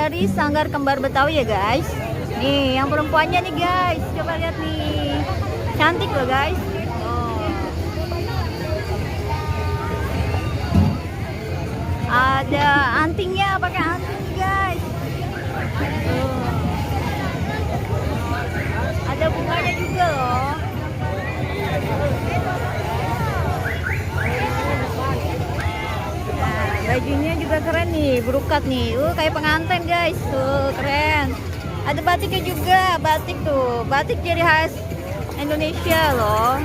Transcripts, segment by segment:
dari Sanggar Kembar Betawi ya guys. Nih yang perempuannya nih guys, coba lihat nih, cantik loh guys. Oh. Ada antingnya, pakai anting guys. Oh. Ada bunganya juga loh. Bajunya juga keren nih, Brukat nih. Kayak pengantin guys, tuh keren. Ada batiknya juga, batik tuh. Batik ciri khas Indonesia loh.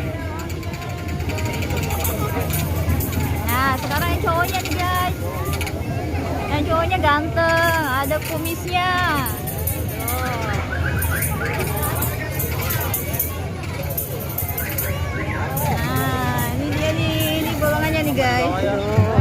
Nah, sekarang yang cowoknya nih guys. Yang cowoknya ganteng, ada kumisnya. Tuh. Nah, ini dia nih, ini bolongannya nih guys. Tuh.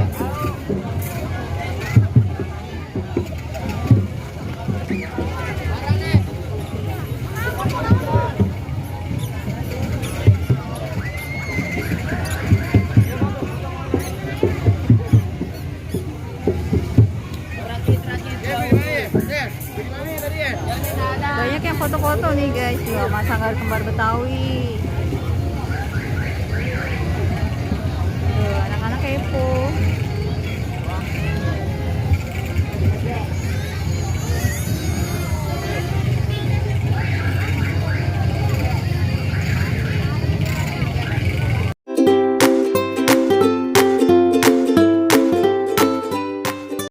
Banyak yang foto-foto nih guys, ya Mas Sanggar Kembar Betawi. Tuh, anak-anak kepo.